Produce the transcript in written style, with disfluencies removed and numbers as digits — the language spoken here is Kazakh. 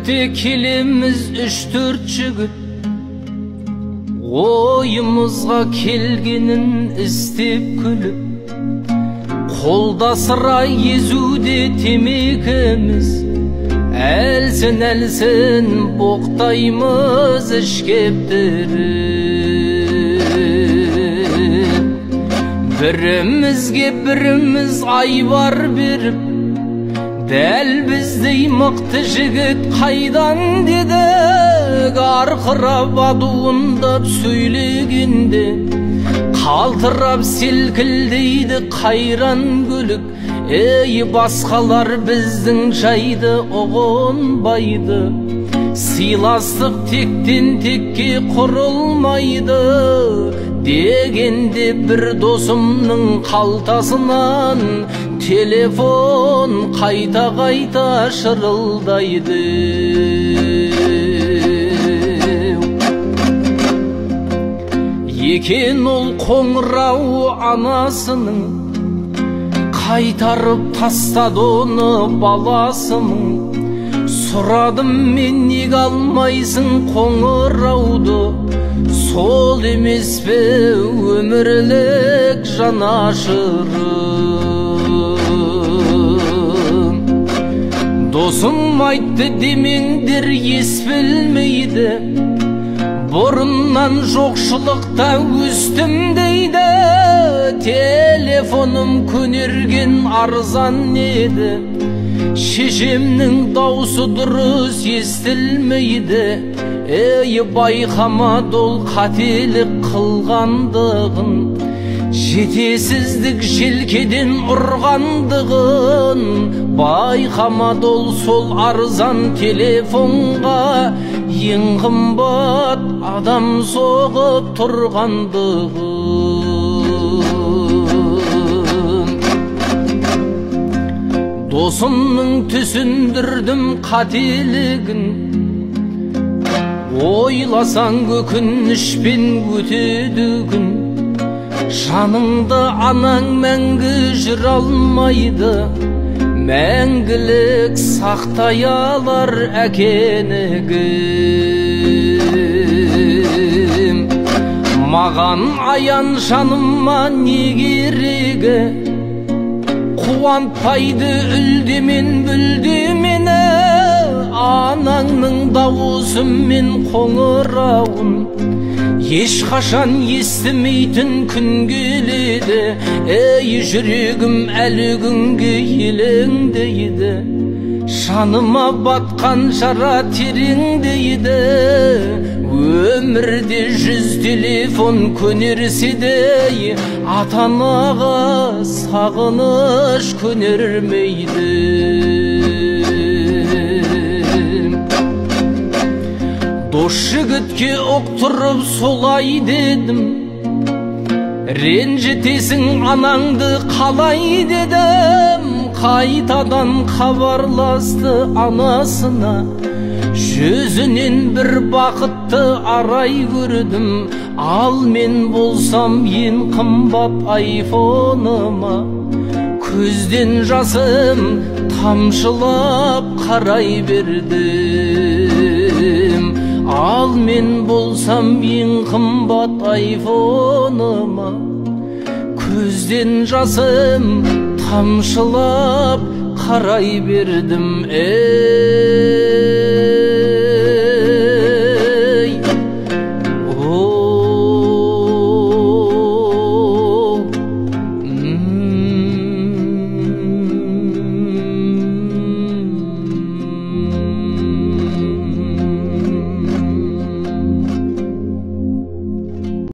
Tekilimiz 3-4 жігіт ойымызға келгенін істеп күліп, қолда сыра езуде темекіміз, әлсін боқтаймыз ішкептіріп. Бірімізге біріміз айбар беріп, дәл біздей мықты жігіт қайдан дедік, арқырап адуындап сөйлегенде, қалтырап селкілдейді қайран көлік. Ей, басқалар біздің жайды ұғынбайды, сыйластық тектен текке құрылмайды дегенде, бір досымның қалтасынан телефон қайта-қайта шырылдайды. Екен ол қоңырау анасының, қайтарып тастады оны баласының. Сұрадым мен, неге алмайсың қоңырауды, сол емес пе өмірлік жанашырым. Досым айтты демеңдер, ес білмейді, бұрыннан жоқшылықта өстім дейді. Телефоным көнерген арзан еді, шешемнің даусы дұрыс естілмейді. Ей, байқамады ол қателік қылғандығын, жетесіздік желкеден ұрғандығын. Байқамады ол сол арзан телефонға ең қымбат адам соғып тұрғандығын. Досымның түсіндірдім қателігін, ойласаң өкінішпен өтеді күн. Жаныңды анаң мәңгі жүре алмайды, мәңгілік сақтай алар әкенігім. Маған аян жаныма не керегі, қуантпайды үлдемен бүлдемені. Анаңның дауысы мен қоңырауын ешқашан естімейтін күн келеді. Ей, жүрегім әлі күнге елеңдейді, жаныма батқан жара тереңдейді. Өмірде 100 телефон көнерсе де, ата-анаға сағыныш көнермейді. Дос жігітке ұқтырып солай дедім, ренжітесің анаңды қалай дедім. Қайтадан хабарласты анасына, жүзінен бір бақытты арай көрдім. Ал мен болсам ең қымбат айфоныма, көзден жасым тамшылап қарай бердім. Ал мен болсам ең қымбат айфоныма, көзден жасым тамшылап қарай бердім.